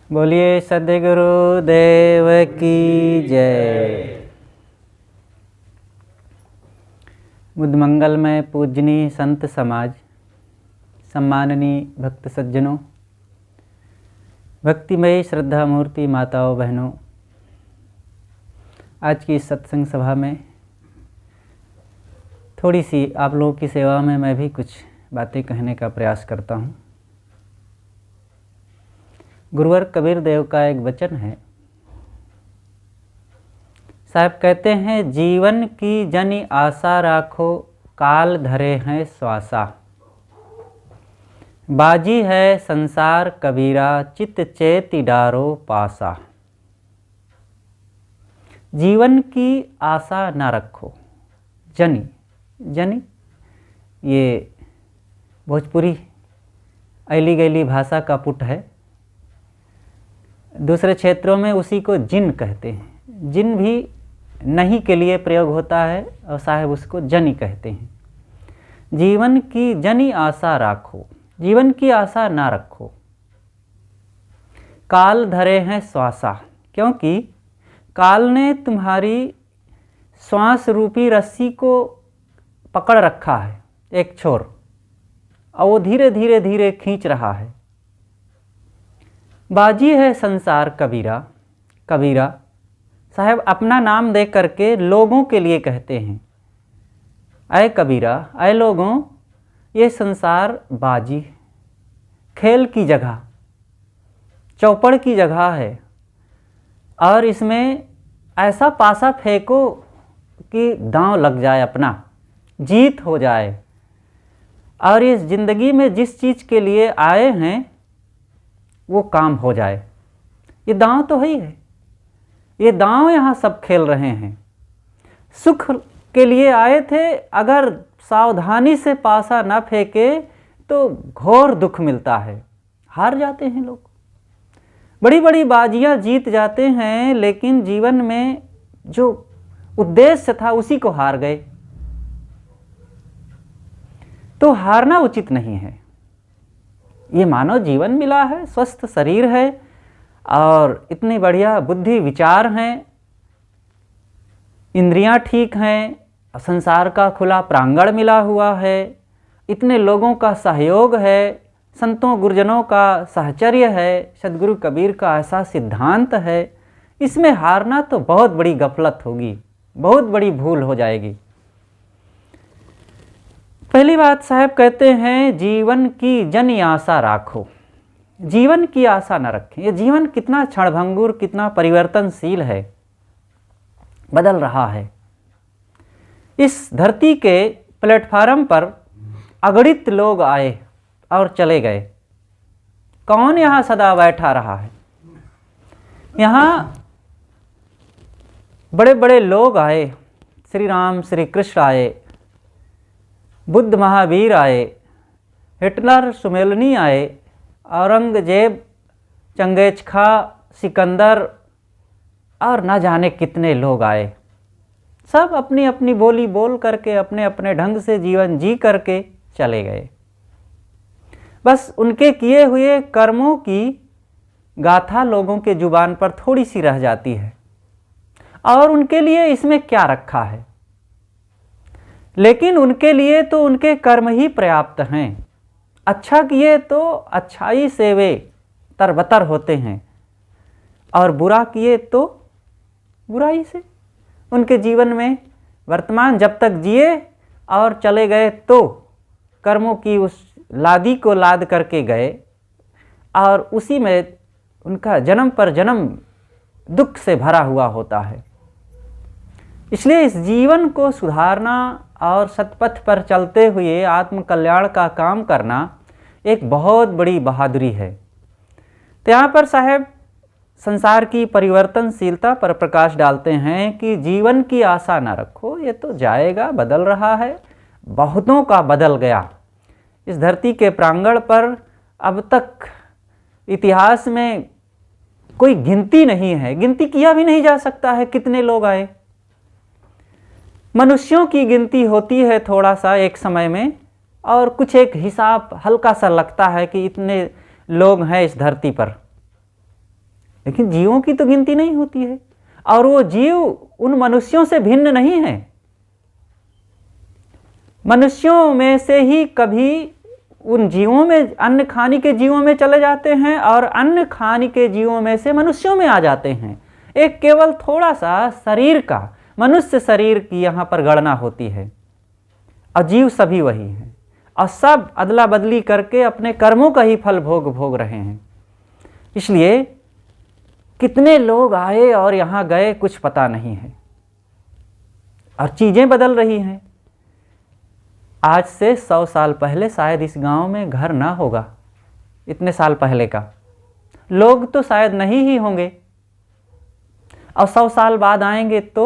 बोलिए सद्गुरु देव की जय। बुद्ध मंगल में पूजनीय संत समाज, सम्माननीय भक्त सज्जनों, भक्तिमयी श्रद्धा मूर्ति माताओं बहनों, आज की इस सत्संग सभा में थोड़ी सी आप लोगों की सेवा में मैं भी कुछ बातें कहने का प्रयास करता हूँ। गुरुवर कबीर देव का एक वचन है। साहब कहते हैं, जीवन की जनि आशा राखो, काल धरे हैं श्वासा। बाजी है संसार कबीरा, चित चेति डारो पासा। जीवन की आशा ना रखो। जनि जनि ये भोजपुरी ऐली गैली भाषा का पुट है। दूसरे क्षेत्रों में उसी को जिन कहते हैं। जिन भी नहीं के लिए प्रयोग होता है और साहब उसको जनि कहते हैं। जीवन की जनि आशा राखो, जीवन की आशा ना रखो। काल धरे हैं श्वासा, क्योंकि काल ने तुम्हारी श्वास रूपी रस्सी को पकड़ रखा है एक छोर, और वो धीरे धीरे धीरे खींच रहा है। बाजी है संसार कबीरा। कबीरा साहब अपना नाम दे करके लोगों के लिए कहते हैं, ऐ कबीरा, ऐ लोगों, ये संसार बाजी, खेल की जगह, चौपड़ की जगह है, और इसमें ऐसा पासा फेंको कि दांव लग जाए, अपना जीत हो जाए, और इस ज़िंदगी में जिस चीज़ के लिए आए हैं वो काम हो जाए। ये दांव तो है ही है। ये दांव यहाँ सब खेल रहे हैं। सुख के लिए आए थे, अगर सावधानी से पासा ना फेंके तो घोर दुख मिलता है। हार जाते हैं लोग, बड़ी बड़ी बाजियाँ जीत जाते हैं, लेकिन जीवन में जो उद्देश्य था उसी को हार गए। तो हारना उचित नहीं है। ये मानव जीवन मिला है, स्वस्थ शरीर है, और इतनी बढ़िया बुद्धि विचार हैं, इंद्रियां ठीक हैं, संसार का खुला प्रांगण मिला हुआ है, इतने लोगों का सहयोग है, संतों गुरुजनों का साहचर्य है, सद्गुरु कबीर का ऐसा सिद्धांत है। इसमें हारना तो बहुत बड़ी गफलत होगी, बहुत बड़ी भूल हो जाएगी। पहली बात साहब कहते हैं, जीवन की जनि आशा राखो। जीवन की आशा न रखें। ये जीवन कितना क्षणभंगुर, कितना परिवर्तनशील है, बदल रहा है। इस धरती के प्लेटफार्म पर अगणित लोग आए और चले गए। कौन यहाँ सदा बैठा रहा है? यहाँ बड़े बड़े लोग आए, श्री राम श्री कृष्ण आए, बुद्ध महावीर आए, हिटलर सुमेलनी आए, औरंगजेब, चंगेज खा, सिकंदर, और ना जाने कितने लोग आए। सब अपनी अपनी बोली बोल करके, अपने अपने ढंग से जीवन जी करके चले गए। बस उनके किए हुए कर्मों की गाथा लोगों के जुबान पर थोड़ी सी रह जाती है, और उनके लिए इसमें क्या रखा है। लेकिन उनके लिए तो उनके कर्म ही पर्याप्त हैं। अच्छा किए तो अच्छाई से वे तरबतर होते हैं, और बुरा किए तो बुराई से। उनके जीवन में वर्तमान जब तक जिए और चले गए तो कर्मों की उस लादी को लाद करके गए, और उसी में उनका जन्म पर जन्म दुख से भरा हुआ होता है। इसलिए इस जीवन को सुधारना और सतपथ पर चलते हुए आत्म कल्याण का काम करना एक बहुत बड़ी बहादुरी है। तो यहाँ पर साहब संसार की परिवर्तनशीलता पर प्रकाश डालते हैं कि जीवन की आशा ना रखो, ये तो जाएगा, बदल रहा है, बहुतों का बदल गया। इस धरती के प्रांगण पर अब तक इतिहास में कोई गिनती नहीं है, गिनती किया भी नहीं जा सकता है कितने लोग आए। मनुष्यों की गिनती होती है थोड़ा सा एक समय में, और कुछ एक हिसाब हल्का सा लगता है कि इतने लोग हैं इस धरती पर। लेकिन जीवों की तो गिनती नहीं होती है, और वो जीव उन मनुष्यों से भिन्न नहीं है। मनुष्यों में से ही कभी उन जीवों में, अन्न खाने के जीवों में चले जाते हैं, और अन्न खाने के जीवों में से मनुष्यों में आ जाते हैं। एक केवल थोड़ा सा शरीर का, मनुष्य शरीर की यहाँ पर गणना होती है, और जीव सभी वही हैं, और सब अदला बदली करके अपने कर्मों का ही फल भोग रहे हैं। इसलिए कितने लोग आए और यहाँ गए कुछ पता नहीं है, और चीज़ें बदल रही हैं। आज से 100 साल पहले शायद इस गांव में घर ना होगा, इतने साल पहले का। लोग तो शायद नहीं ही होंगे, और 100 साल बाद आएंगे तो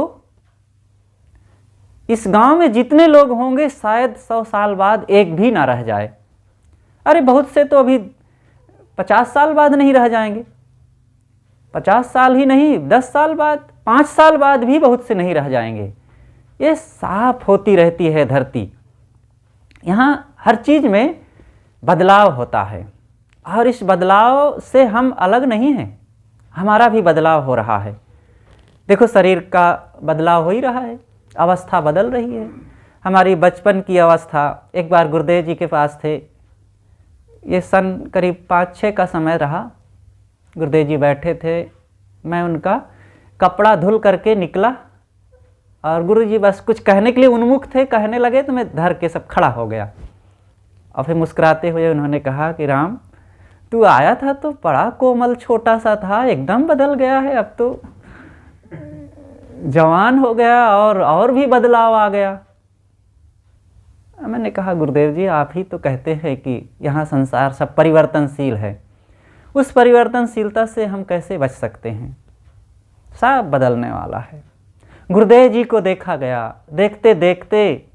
इस गांव में जितने लोग होंगे शायद 100 साल बाद एक भी ना रह जाए। अरे बहुत से तो अभी 50 साल बाद नहीं रह जाएंगे, 50 साल ही नहीं, 10 साल बाद, 5 साल बाद भी बहुत से नहीं रह जाएंगे। ये साफ होती रहती है धरती। यहाँ हर चीज़ में बदलाव होता है, और इस बदलाव से हम अलग नहीं हैं, हमारा भी बदलाव हो रहा है। देखो, शरीर का बदलाव हो ही रहा है, अवस्था बदल रही है। हमारी बचपन की अवस्था, एक बार गुरुदेव जी के पास थे, ये सन करीब 5-6 का समय रहा। गुरुदेव जी बैठे थे, मैं उनका कपड़ा धुल करके निकला, और गुरु जी बस कुछ कहने के लिए उन्मुख थे, कहने लगे तो मैं धर के सब खड़ा हो गया। और फिर मुस्कुराते हुए उन्होंने कहा कि राम, तू आया था तो बड़ा कोमल छोटा सा था, एकदम बदल गया है, अब तो जवान हो गया और भी बदलाव आ गया। मैंने कहा, गुरुदेव जी आप ही तो कहते हैं कि यहाँ संसार सब परिवर्तनशील है, उस परिवर्तनशीलता से हम कैसे बच सकते हैं? सब बदलने वाला है। गुरुदेव जी को देखा गया, देखते देखते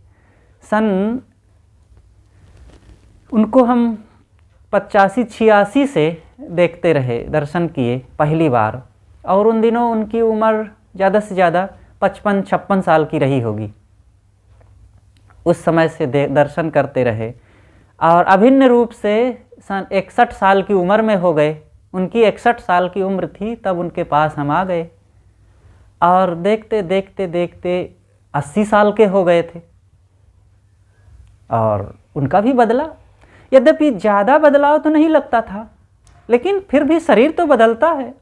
उनको हम 85-86 से देखते रहे, दर्शन किए पहली बार, और उन दिनों उनकी उम्र ज़्यादा से ज़्यादा 55-56 साल की रही होगी। उस समय से दर्शन करते रहे, और अभिन्न रूप से सन 61 साल की उम्र में हो गए। उनकी 61 साल की उम्र थी तब उनके पास हम आ गए, और देखते देखते देखते 80 साल के हो गए थे, और उनका भी बदला। यद्यपि ज़्यादा बदलाव तो नहीं लगता था, लेकिन फिर भी शरीर तो बदलता है।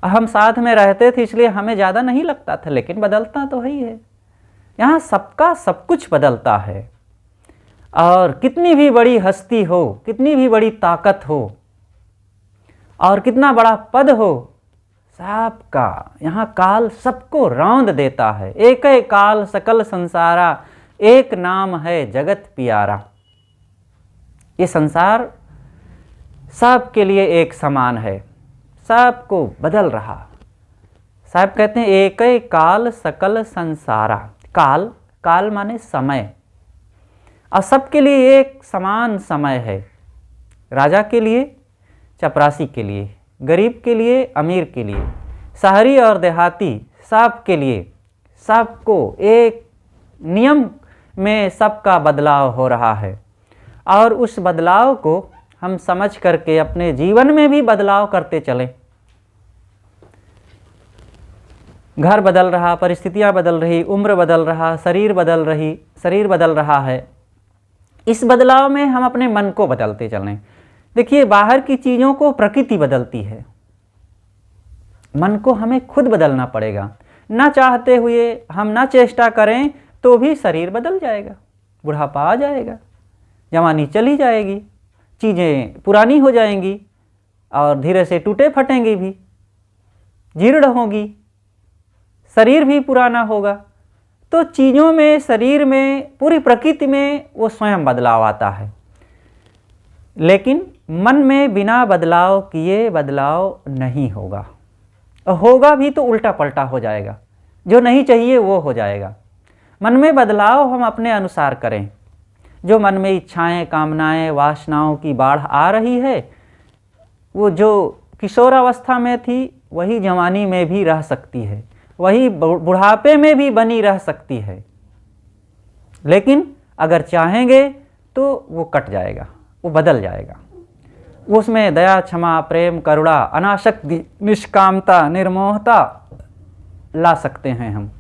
हम साथ में रहते थे इसलिए हमें ज़्यादा नहीं लगता था, लेकिन बदलता तो ही है। यहाँ सबका सब कुछ बदलता है, और कितनी भी बड़ी हस्ती हो, कितनी भी बड़ी ताकत हो, और कितना बड़ा पद हो, सबका यहाँ काल सबको रौंद देता है। एक काल सकल संसारा, एक नाम है जगत प्यारा। ये संसार सबके लिए एक समान है, सबको बदल रहा। साहब कहते हैं एक काल सकल संसारा। काल, काल माने समय, और सबके लिए एक समान समय है। राजा के लिए, चपरासी के लिए, गरीब के लिए, अमीर के लिए, शहरी और देहाती, सब के लिए, सबको एक नियम में सबका बदलाव हो रहा है। और उस बदलाव को हम समझ करके अपने जीवन में भी बदलाव करते चलें। घर बदल रहा, परिस्थितियाँ बदल रही, उम्र बदल रहा, शरीर बदल रहा है। इस बदलाव में हम अपने मन को बदलते चलें। देखिए, बाहर की चीज़ों को प्रकृति बदलती है, मन को हमें खुद बदलना पड़ेगा। ना चाहते हुए हम ना चेष्टा करें तो भी शरीर बदल जाएगा, बुढ़ापा आ जाएगा, जवानी चली जाएगी, चीज़ें पुरानी हो जाएंगी, और धीरे से टूटे फटेंगी भी, जीर्ण होगी, शरीर भी पुराना होगा। तो चीज़ों में, शरीर में, पूरी प्रकृति में वो स्वयं बदलाव आता है। लेकिन मन में बिना बदलाव किए बदलाव नहीं होगा, होगा भी तो उल्टा पलटा हो जाएगा, जो नहीं चाहिए वो हो जाएगा। मन में बदलाव हम अपने अनुसार करें। जो मन में इच्छाएं, कामनाएं, वासनाओं की बाढ़ आ रही है, वो जो किशोरावस्था में थी वही जवानी में भी रह सकती है, वही बुढ़ापे में भी बनी रह सकती है। लेकिन अगर चाहेंगे तो वो कट जाएगा, वो बदल जाएगा। उसमें दया, क्षमा, प्रेम, करुणा, अनासक्ति, निष्कामता, निर्मोहता ला सकते हैं। हम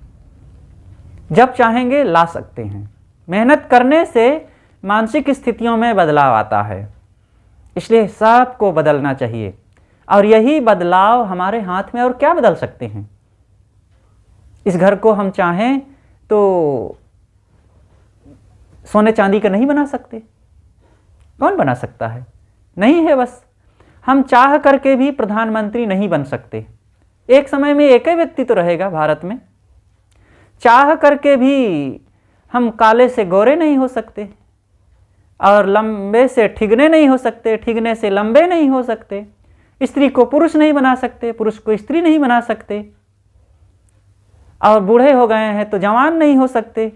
जब चाहेंगे ला सकते हैं। मेहनत करने से मानसिक स्थितियों में बदलाव आता है, इसलिए सबको बदलना चाहिए। और यही बदलाव हमारे हाथ में, और क्या बदल सकते हैं। इस घर को हम चाहें तो सोने चांदी का नहीं बना सकते। कौन बना सकता है? नहीं है। बस हम चाह करके भी प्रधानमंत्री नहीं बन सकते। एक समय में एक ही व्यक्ति तो रहेगा भारत में। चाह करके भी हम काले से गोरे नहीं हो सकते, और लंबे से ठिगने नहीं हो सकते, ठिगने से लंबे नहीं हो सकते। स्त्री को पुरुष नहीं बना सकते, पुरुष को स्त्री नहीं बना सकते। और बूढ़े हो गए हैं तो जवान नहीं हो सकते,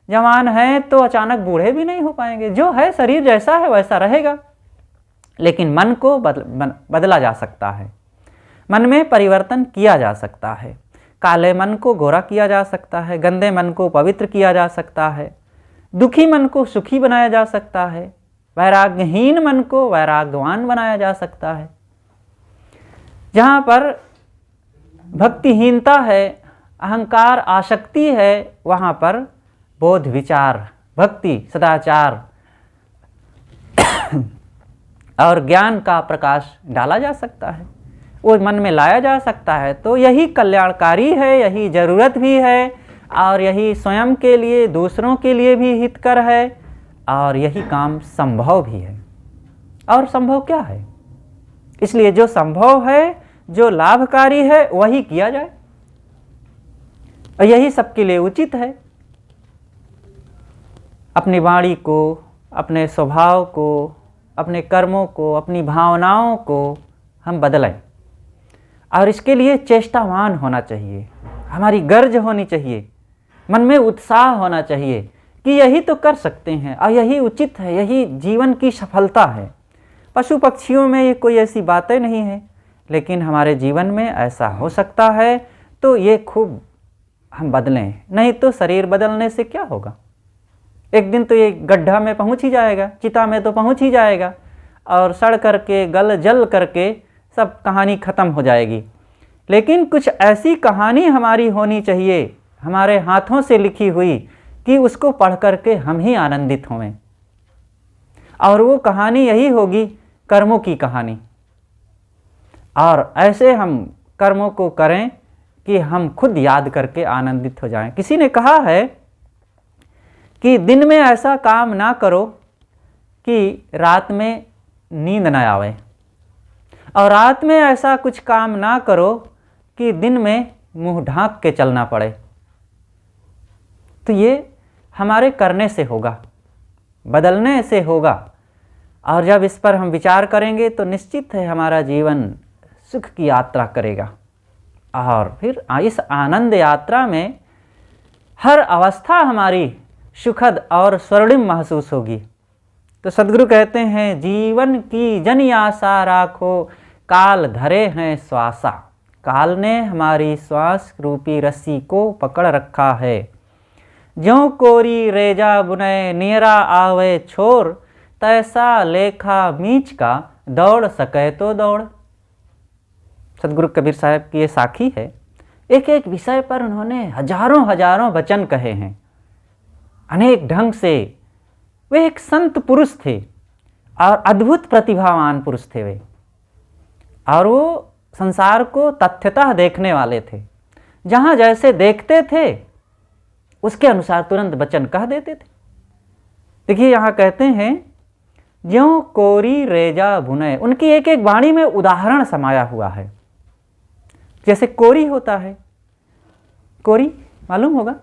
जवान हैं तो अचानक बूढ़े भी नहीं हो पाएंगे। जो है शरीर जैसा है वैसा रहेगा, लेकिन मन को बदला जा सकता है। मन में परिवर्तन किया जा सकता है। काले मन को गोरा किया जा सकता है, गंदे मन को पवित्र किया जा सकता है, दुखी मन को सुखी बनाया जा सकता है, वैराग्यहीन मन को वैराग्यवान बनाया जा सकता है। जहाँ पर भक्तिहीनता है, अहंकार, आसक्ति है, वहाँ पर बोध, विचार, भक्ति, सदाचार और ज्ञान का प्रकाश डाला जा सकता है, वो मन में लाया जा सकता है। तो यही कल्याणकारी है, यही ज़रूरत भी है, और यही स्वयं के लिए, दूसरों के लिए भी हितकर है, और यही काम संभव भी है। और संभव क्या है? इसलिए जो संभव है, जो लाभकारी है, वही किया जाए, और यही सबके लिए उचित है। अपनी वाणी को, अपने स्वभाव को, अपने कर्मों को, अपनी भावनाओं को हम बदलें, और इसके लिए चेष्टावान होना चाहिए। हमारी गर्ज होनी चाहिए, मन में उत्साह होना चाहिए कि यही तो कर सकते हैं, और यही उचित है, यही जीवन की सफलता है। पशु पक्षियों में ये कोई ऐसी बातें नहीं है, लेकिन हमारे जीवन में ऐसा हो सकता है। तो ये खूब हम बदलें, नहीं तो शरीर बदलने से क्या होगा। एक दिन तो ये गड्ढा में पहुंच ही जाएगा, चिता में तो पहुंच ही जाएगा, और सड़ करके, गल जल करके सब कहानी ख़त्म हो जाएगी। लेकिन कुछ ऐसी कहानी हमारी होनी चाहिए, हमारे हाथों से लिखी हुई, कि उसको पढ़ करके हम ही आनंदित हों। और वो कहानी यही होगी, कर्मों की कहानी। और ऐसे हम कर्मों को करें कि हम खुद याद करके आनंदित हो जाएं। किसी ने कहा है कि दिन में ऐसा काम ना करो कि रात में नींद न आवे, और रात में ऐसा कुछ काम ना करो कि दिन में मुंह ढांक के चलना पड़े। तो ये हमारे करने से होगा, बदलने से होगा। और जब इस पर हम विचार करेंगे तो निश्चित है हमारा जीवन सुख की यात्रा करेगा, और फिर इस आनंद यात्रा में हर अवस्था हमारी सुखद और स्वर्णिम महसूस होगी। तो सद्गुरु कहते हैं, जीवन की जन आशा राखो, काल धरे हैं श्वासा। काल ने हमारी श्वास रूपी रस्सी को पकड़ रखा है। ज्यों कोरी रेजा बुने नियरा आवे छोर, तैसा लेखा मीच का दौड़ सके तो दौड़। सद्गुरु कबीर साहब की ये साखी है। एक एक विषय पर उन्होंने हजारों हजारों वचन कहे हैं, अनेक ढंग से। वे एक संत पुरुष थे और अद्भुत प्रतिभावान पुरुष थे वे, और वो संसार को तथ्यतः देखने वाले थे। जहाँ जैसे देखते थे उसके अनुसार तुरंत वचन कह देते थे। देखिए यहाँ कहते हैं, ज्यों कोरी रेजा बुने। उनकी एक एक वाणी में उदाहरण समाया हुआ है। जैसे कोरी होता है, कोरी मालूम होगा,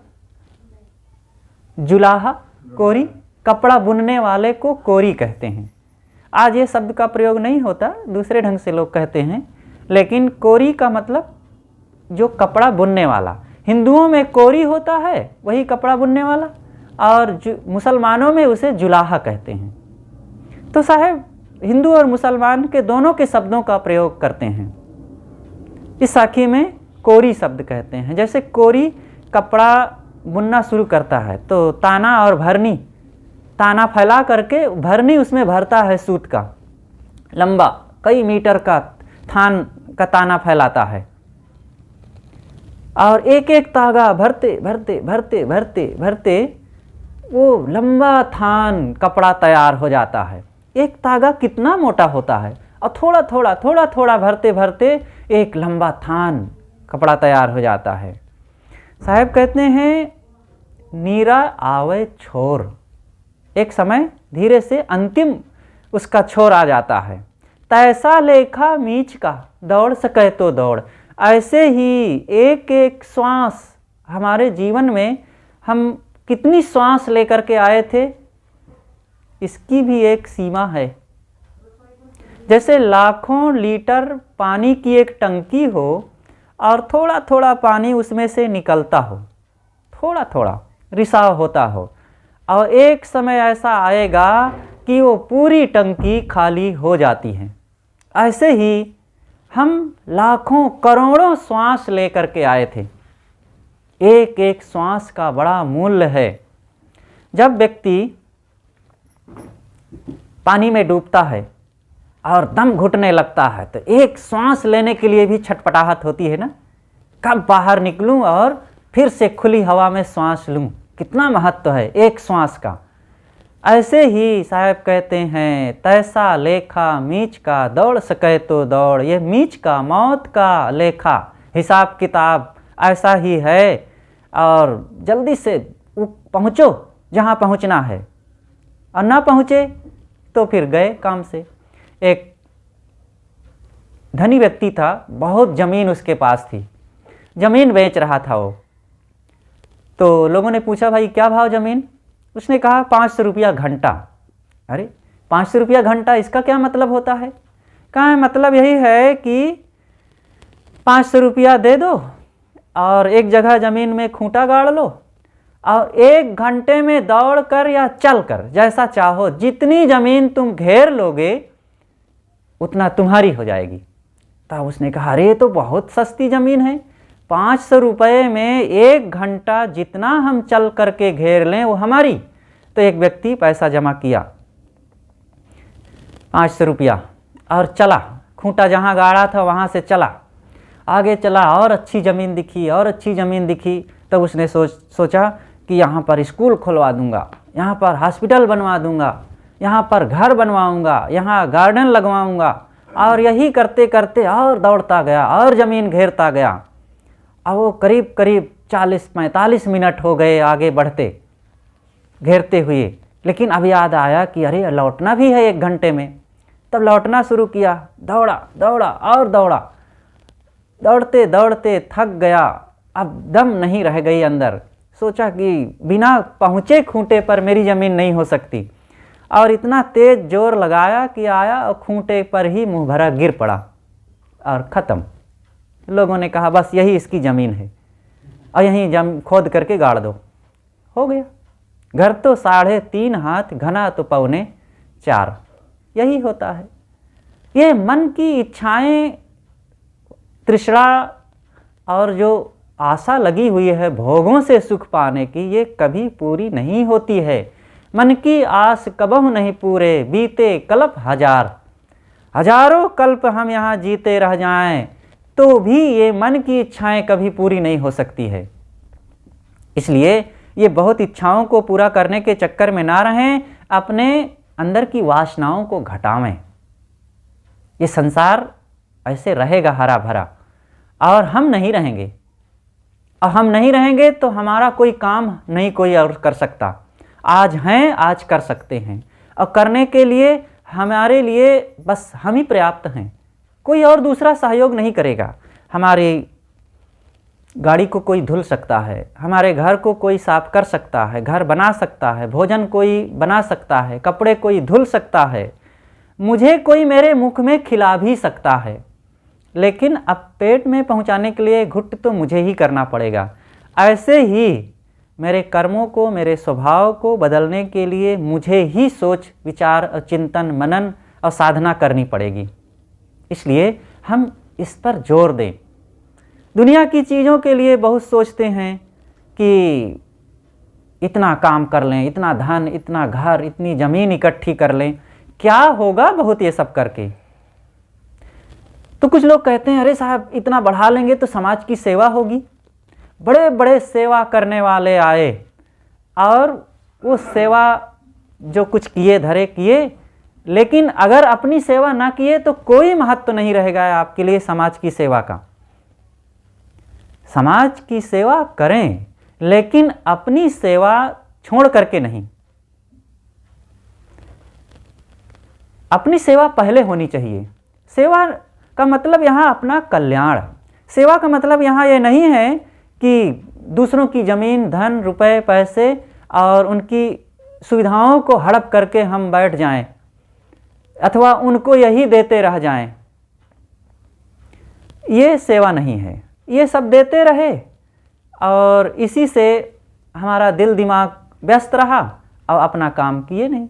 जुलाहा, कोरी, कपड़ा बुनने वाले को कोरी कहते हैं। आज ये शब्द का प्रयोग नहीं होता, दूसरे ढंग से लोग कहते हैं, लेकिन कोरी का मतलब जो कपड़ा बुनने वाला। हिंदुओं में कोरी होता है, वही कपड़ा बुनने वाला, और मुसलमानों में उसे जुलाहा कहते हैं। तो साहब हिंदू और मुसलमान के दोनों के शब्दों का प्रयोग करते हैं। इस साखी में कोरी शब्द कहते हैं। जैसे कोरी कपड़ा बुनना शुरू करता है तो ताना और भरनी, ताना फैला करके भरनी उसमें भरता है सूत का, लंबा कई मीटर का थान का ताना फैलाता है और एक एक तागा भरते भरते भरते भरते भरते वो लंबा थान कपड़ा तैयार हो जाता है। एक तागा कितना मोटा होता है और थोड़ा थोड़ा थोड़ा थोड़ा भरते भरते एक लंबा थान कपड़ा तैयार हो जाता है। साहब कहते हैं नीरा आवे छोर, एक समय धीरे से अंतिम उसका छोर आ जाता है। तैसा लेखा मीच का दौड़ सके तो दौड़। ऐसे ही एक एक श्वास हमारे जीवन में हम कितनी श्वास लेकर के आए थे, इसकी भी एक सीमा है। जैसे लाखों लीटर पानी की एक टंकी हो और थोड़ा थोड़ा पानी उसमें से निकलता हो, थोड़ा थोड़ा रिसाव होता हो, और एक समय ऐसा आएगा कि वो पूरी टंकी खाली हो जाती है। ऐसे ही हम लाखों करोड़ों श्वास लेकर के आए थे। एक एक श्वास का बड़ा मूल्य है। जब व्यक्ति पानी में डूबता है और दम घुटने लगता है तो एक श्वास लेने के लिए भी छटपटाहट होती है ना, कब बाहर निकलूं और फिर से खुली हवा में श्वास लूं, कितना महत्व है एक श्वास का। ऐसे ही साहब कहते हैं तैसा लेखा मीच का दौड़ सके तो दौड़। ये मीच का मौत का लेखा हिसाब किताब ऐसा ही है, और जल्दी से पहुँचो जहाँ पहुँचना है, और ना पहुँचे तो फिर गए काम से। एक धनी व्यक्ति था, बहुत ज़मीन उसके पास थी, ज़मीन बेच रहा था वो। तो लोगों ने पूछा भाई क्या भाव ज़मीन? उसने कहा 500 रुपया घंटा। अरे 500 रुपया घंटा, इसका क्या मतलब होता है? कहा मतलब यही है कि 500 रुपया दे दो और एक जगह ज़मीन में खूंटा गाड़ लो और 1 घंटे में दौड़ कर या चल कर जैसा चाहो जितनी ज़मीन तुम घेर लोगे उतना तुम्हारी हो जाएगी। तब उसने कहा अरे तो बहुत सस्ती ज़मीन है, 500 रुपये में 1 घंटा जितना हम चल करके घेर लें वो हमारी। तो एक व्यक्ति पैसा जमा किया 500 रुपया और चला, खूंटा जहाँ गाड़ा था वहाँ से चला, आगे चला और अच्छी ज़मीन दिखी और अच्छी ज़मीन दिखी। तब उसने सोचा कि यहाँ पर स्कूल खुलवा दूँगा, यहाँ पर हॉस्पिटल बनवा दूँगा, यहाँ पर घर बनवाऊँगा, यहाँ गार्डन लगवाऊँगा, और यही करते करते और दौड़ता गया और ज़मीन घेरता गया। अब वो करीब करीब 40-45 मिनट हो गए आगे बढ़ते घेरते हुए, लेकिन अब याद आया कि अरे लौटना भी है 1 घंटे में। तब लौटना शुरू किया, दौड़ा दौड़ा और दौड़ा, दौड़ते दौड़ते थक गया, अब दम नहीं रह गई अंदर। सोचा कि बिना पहुँचे खूंटे पर मेरी ज़मीन नहीं हो सकती, और इतना तेज़ जोर लगाया कि आया और खूंटे पर ही मुँह भरा गिर पड़ा और ख़त्म। लोगों ने कहा बस यही इसकी ज़मीन है और यहीं खोद करके गाड़ दो, हो गया। घर तो 3.5 हाथ, घना तो 4.25। यही होता है। ये मन की इच्छाएं, तृष्णा और जो आशा लगी हुई है भोगों से सुख पाने की, ये कभी पूरी नहीं होती है। मन की आस कबहु नहीं पूरे, बीते कल्प हजार। हजारों कल्प हम यहाँ जीते रह जाएं तो भी ये मन की इच्छाएं कभी पूरी नहीं हो सकती है। इसलिए ये बहुत इच्छाओं को पूरा करने के चक्कर में ना रहें, अपने अंदर की वासनाओं को घटावें। ये संसार ऐसे रहेगा हरा भरा, और हम नहीं रहेंगे, और हम नहीं रहेंगे तो हमारा कोई काम नहीं कोई और कर सकता। आज हैं, आज कर सकते हैं, और करने के लिए हमारे लिए बस हम ही पर्याप्त हैं। कोई और दूसरा सहयोग नहीं करेगा। हमारी गाड़ी को कोई धुल सकता है, हमारे घर को कोई साफ कर सकता है, घर बना सकता है, भोजन कोई बना सकता है, कपड़े कोई धुल सकता है, मुझे कोई मेरे मुख में खिला भी सकता है, लेकिन अब पेट में पहुंचाने के लिए घुट तो मुझे ही करना पड़ेगा। ऐसे ही मेरे कर्मों को, मेरे स्वभाव को बदलने के लिए मुझे ही सोच विचार और चिंतन मनन और साधना करनी पड़ेगी। इसलिए हम इस पर जोर दें। दुनिया की चीज़ों के लिए बहुत सोचते हैं कि इतना काम कर लें, इतना धन, इतना घर, इतनी ज़मीन इकट्ठी कर लें, क्या होगा बहुत ये सब करके। तो कुछ लोग कहते हैं अरे साहब इतना बढ़ा लेंगे तो समाज की सेवा होगी। बड़े बड़े सेवा करने वाले आए और वो सेवा जो कुछ किए धरे किए, लेकिन अगर अपनी सेवा ना किए तो कोई महत्व नहीं रहेगा आपके लिए समाज की सेवा का। समाज की सेवा करें लेकिन अपनी सेवा छोड़ करके नहीं। अपनी सेवा पहले होनी चाहिए। सेवा का मतलब यहाँ अपना कल्याण। सेवा का मतलब यहाँ ये नहीं है कि दूसरों की ज़मीन, धन, रुपए, पैसे और उनकी सुविधाओं को हड़प करके हम बैठ जाएं अथवा उनको यही देते रह जाएं। ये सेवा नहीं है। ये सब देते रहे और इसी से हमारा दिल दिमाग व्यस्त रहा और अपना काम किए नहीं।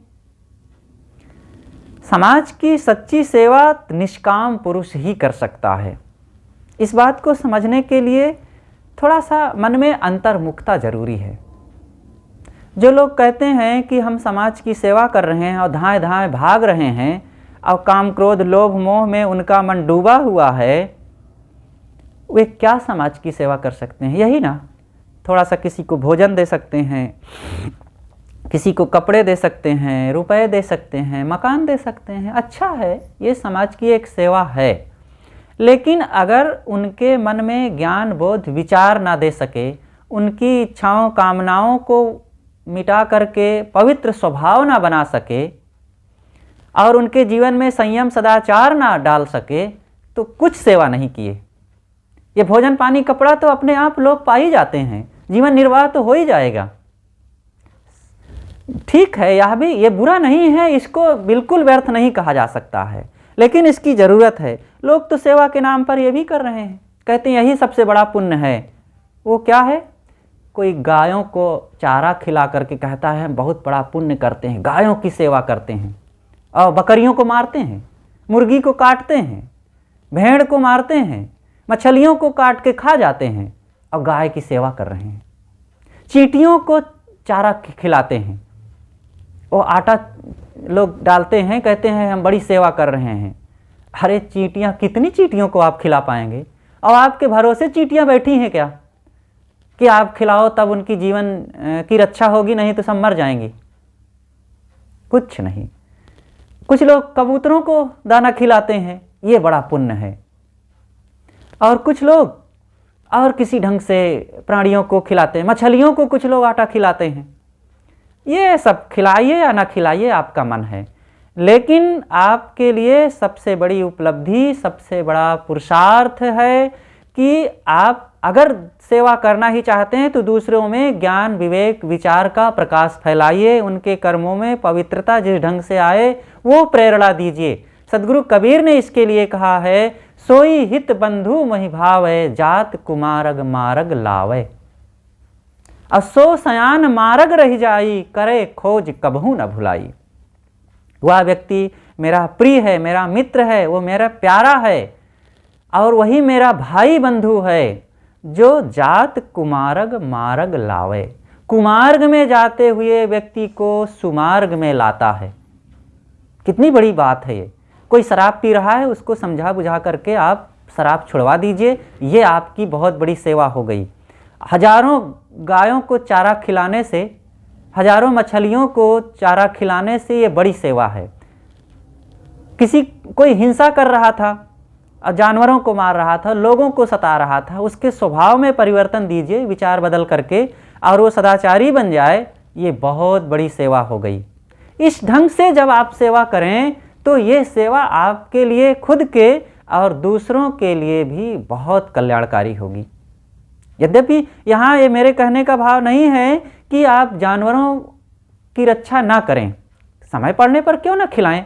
समाज की सच्ची सेवा निष्काम पुरुष ही कर सकता है। इस बात को समझने के लिए थोड़ा सा मन में अंतर्मुखता जरूरी है। जो लोग कहते हैं कि हम समाज की सेवा कर रहे हैं और धाएं धाएं भाग रहे हैं और काम क्रोध लोभ मोह में उनका मन डूबा हुआ है, वे क्या समाज की सेवा कर सकते हैं? यही ना, थोड़ा सा किसी को भोजन दे सकते हैं, किसी को कपड़े दे सकते हैं, रुपए दे सकते हैं, मकान दे सकते हैं। अच्छा है, ये समाज की एक सेवा है। लेकिन अगर उनके मन में ज्ञान बोध विचार ना दे सके, उनकी इच्छाओं कामनाओं को मिटा करके पवित्र स्वभाव ना बना सके और उनके जीवन में संयम सदाचार ना डाल सके, तो कुछ सेवा नहीं किए। ये भोजन पानी कपड़ा तो अपने आप लोग पा ही जाते हैं, जीवन निर्वाह तो हो ही जाएगा। ठीक है, यह भी ये बुरा नहीं है, इसको बिल्कुल व्यर्थ नहीं कहा जा सकता है, लेकिन इसकी ज़रूरत है। लोग तो सेवा के नाम पर ये भी कर रहे हैं, कहते हैं यही सबसे बड़ा पुण्य है। वो क्या है? कोई गायों को चारा खिला करके कहता है हम बहुत बड़ा पुण्य करते हैं, गायों की सेवा करते हैं, और बकरियों को मारते हैं, मुर्गी को काटते हैं, भेड़ को मारते हैं, मछलियों को काट के खा जाते हैं और गाय की सेवा कर रहे हैं। चींटियों को चारा खिलाते हैं, वो आटा लोग डालते हैं, कहते हैं हम बड़ी सेवा कर रहे हैं। अरे चींटियाँ, कितनी चींटियों को आप खिला पाएंगे? और आपके भरोसे चींटियाँ बैठी हैं क्या कि आप खिलाओ तब उनकी जीवन की रक्षा होगी, नहीं तो सब मर जाएंगी? कुछ नहीं। कुछ लोग कबूतरों को दाना खिलाते हैं, ये बड़ा पुण्य है। और कुछ लोग और किसी ढंग से प्राणियों को खिलाते हैं, मछलियों को कुछ लोग आटा खिलाते हैं। ये सब खिलाइए या ना खिलाइए, आपका मन है। लेकिन आपके लिए सबसे बड़ी उपलब्धि, सबसे बड़ा पुरुषार्थ है कि आप अगर सेवा करना ही चाहते हैं तो दूसरों में ज्ञान विवेक विचार का प्रकाश फैलाइए, उनके कर्मों में पवित्रता जिस ढंग से आए वो प्रेरणा दीजिए। सदगुरु कबीर ने इसके लिए कहा है, सोई हित बंधु महि भावै, जात कुमारग मारग लावै, असो सयान मारग रह जाई, करे खोज कबहू न भुलाई। वह व्यक्ति मेरा प्रिय है, मेरा मित्र है, वो मेरा प्यारा है और वही मेरा भाई बंधु है जो जात कुमारग मारग लावे। कुमार्ग में जाते हुए व्यक्ति को सुमार्ग में लाता है। कितनी बड़ी बात है ये। कोई शराब पी रहा है, उसको समझा बुझा करके आप शराब छुड़वा दीजिए, ये आपकी बहुत बड़ी सेवा हो गई। हजारों गायों को चारा खिलाने से, हजारों मछलियों को चारा खिलाने से ये बड़ी सेवा है। कोई हिंसा कर रहा था, जानवरों को मार रहा था, लोगों को सता रहा था, उसके स्वभाव में परिवर्तन दीजिए विचार बदल करके, और वो सदाचारी बन जाए, ये बहुत बड़ी सेवा हो गई। इस ढंग से जब आप सेवा करें तो ये सेवा आपके लिए खुद के और दूसरों के लिए भी बहुत कल्याणकारी होगी। यद्यपि यहाँ ये मेरे कहने का भाव नहीं है कि आप जानवरों की रक्षा ना करें, समय पड़ने पर क्यों ना खिलाएं।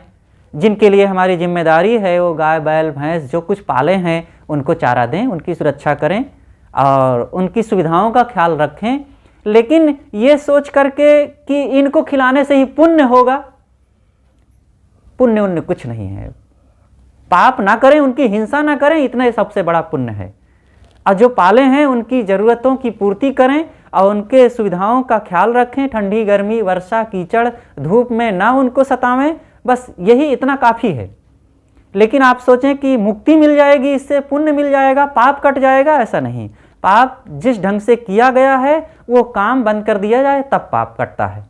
जिनके लिए हमारी जिम्मेदारी है वो गाय बैल भैंस जो कुछ पाले हैं उनको चारा दें, उनकी सुरक्षा करें और उनकी सुविधाओं का ख्याल रखें। लेकिन ये सोच करके कि इनको खिलाने से ही पुण्य होगा, पुण्य उन्य कुछ नहीं है। पाप ना करें, उनकी हिंसा ना करें, इतना सबसे बड़ा पुण्य है। और जो पाले हैं उनकी ज़रूरतों की पूर्ति करें और उनके सुविधाओं का ख्याल रखें, ठंडी गर्मी वर्षा कीचड़ धूप में ना उनको सतावें, बस यही इतना काफ़ी है। लेकिन आप सोचें कि मुक्ति मिल जाएगी, इससे पुण्य मिल जाएगा, पाप कट जाएगा, ऐसा नहीं। पाप जिस ढंग से किया गया है वो काम बंद कर दिया जाए तब पाप कटता है।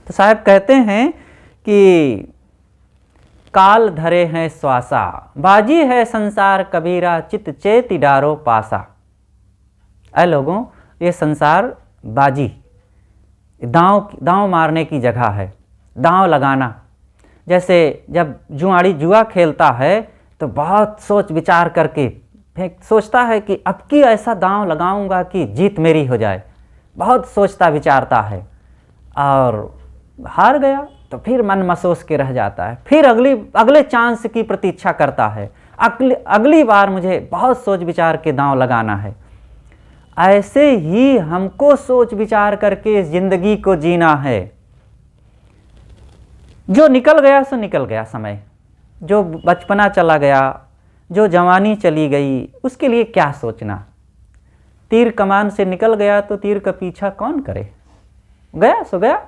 तो साहब कहते हैं कि काल धरे हैं श्वासा, बाजी है संसार कबीरा, चित चेति डारो पासा। ऐ लोगों, ये संसार बाजी, दांव मारने की जगह है, दांव लगाना। जैसे जब जुआड़ी जुआ खेलता है तो बहुत सोच विचार करके सोचता है कि अब की ऐसा दांव लगाऊंगा कि जीत मेरी हो जाए, बहुत सोचता विचारता है, और हार गया तो फिर मन मसोस के रह जाता है, फिर अगले चांस की प्रतीक्षा करता है, अगली बार मुझे बहुत सोच विचार के दांव लगाना है। ऐसे ही हमको सोच विचार करके ज़िंदगी को जीना है। जो निकल गया सो निकल गया समय, जो बचपना चला गया, जो जवानी चली गई, उसके लिए क्या सोचना। तीर कमान से निकल गया तो तीर का पीछा कौन करे, गया सो गया।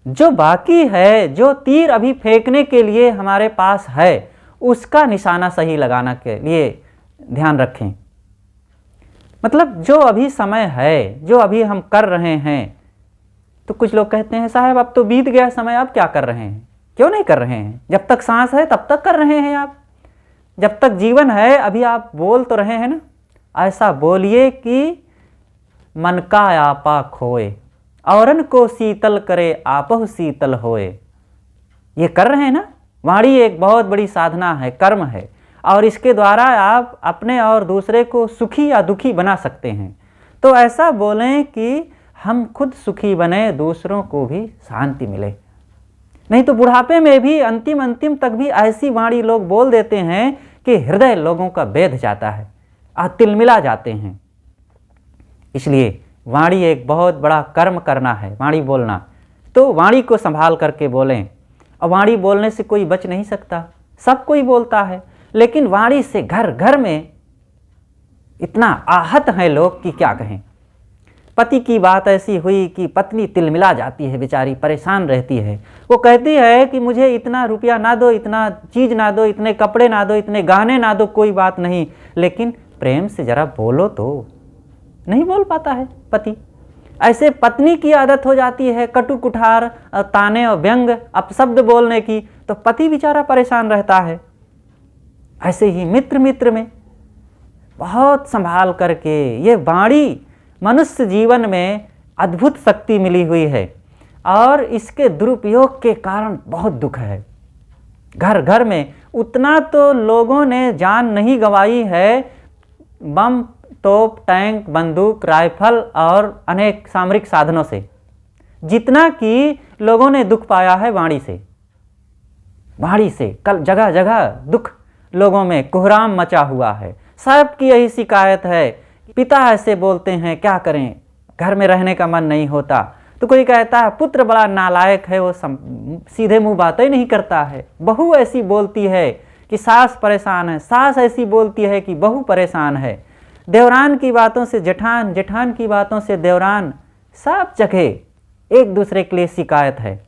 जो बाकी है, जो तीर अभी फेंकने के लिए हमारे पास है, उसका निशाना सही लगाना के लिए ध्यान रखें। मतलब जो अभी समय है, जो अभी हम कर रहे हैं, तो कुछ लोग कहते हैं साहब अब तो बीत गया समय, आप क्या कर रहे हैं? क्यों नहीं कर रहे हैं? जब तक सांस है तब तक कर रहे हैं आप, जब तक जीवन है अभी आप बोल तो रहे हैं ना। ऐसा बोलिए कि मन का आपा खोए, औरन को शीतल करे आपहु शीतल होए। ये कर रहे हैं ना। वाणी एक बहुत बड़ी साधना है, कर्म है, और इसके द्वारा आप अपने और दूसरे को सुखी या दुखी बना सकते हैं। तो ऐसा बोलें कि हम खुद सुखी बने, दूसरों को भी शांति मिले। नहीं तो बुढ़ापे में भी अंतिम तक भी ऐसी वाणी लोग बोल देते हैं कि हृदय लोगों का बेध जाता है, तिलमिला जाते हैं। इसलिए वाणी एक बहुत बड़ा कर्म करना है, वाणी बोलना। तो वाणी को संभाल करके बोलें। और वाणी बोलने से कोई बच नहीं सकता, सब कोई बोलता है, लेकिन वाणी से घर घर में इतना आहत हैं लोग कि क्या कहें। पति की बात ऐसी हुई कि पत्नी तिलमिला जाती है, बेचारी परेशान रहती है। वो कहती है कि मुझे इतना रुपया ना दो, इतना चीज़ ना दो, इतने कपड़े ना दो, इतने गाने ना दो, कोई बात नहीं, लेकिन प्रेम से ज़रा बोलो तो। नहीं बोल पाता है पति। ऐसे पत्नी की आदत हो जाती है कटु कुठार, ताने और व्यंग, अपशब्द बोलने की, तो पति बेचारा परेशान रहता है। ऐसे ही मित्र में बहुत संभाल करके, ये वाणी मनुष्य जीवन में अद्भुत शक्ति मिली हुई है, और इसके दुरुपयोग के कारण बहुत दुख है। घर घर में उतना तो लोगों ने जान नहीं गंवाई है बम, तोप, टैंक, बंदूक, राइफल और अनेक सामरिक साधनों से, जितना कि लोगों ने दुख पाया है वाणी से। वाणी से कल जगह जगह दुख लोगों में कोहराम मचा हुआ है। सबकी यही शिकायत है, पिता ऐसे बोलते हैं, क्या करें, घर में रहने का मन नहीं होता। तो कोई कहता है पुत्र बड़ा नालायक है, वो सीधे मुंह बातें नहीं करता है। बहू ऐसी बोलती है कि सास परेशान है, सास ऐसी बोलती है कि बहू परेशान है। देवरान की बातों से जेठान, जेठान की बातों से देवरान, सब जगह एक दूसरे के लिए शिकायत है।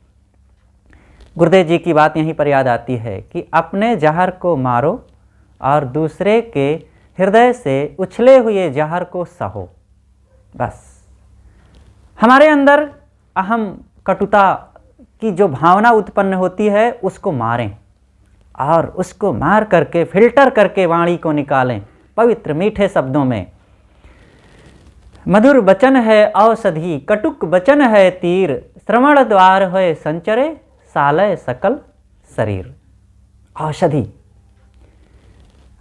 गुरुदेव जी की बात यहीं पर याद आती है कि अपने जहर को मारो और दूसरे के हृदय से उछले हुए जहर को सहो। बस हमारे अंदर अहम कटुता की जो भावना उत्पन्न होती है उसको मारें, और उसको मार करके फिल्टर करके वाणी को निकालें पवित्र मीठे शब्दों में। मधुर वचन है औषधि, कटुक वचन है तीर, श्रवण द्वार है संचरे, सालय सकल शरीर। औषधि,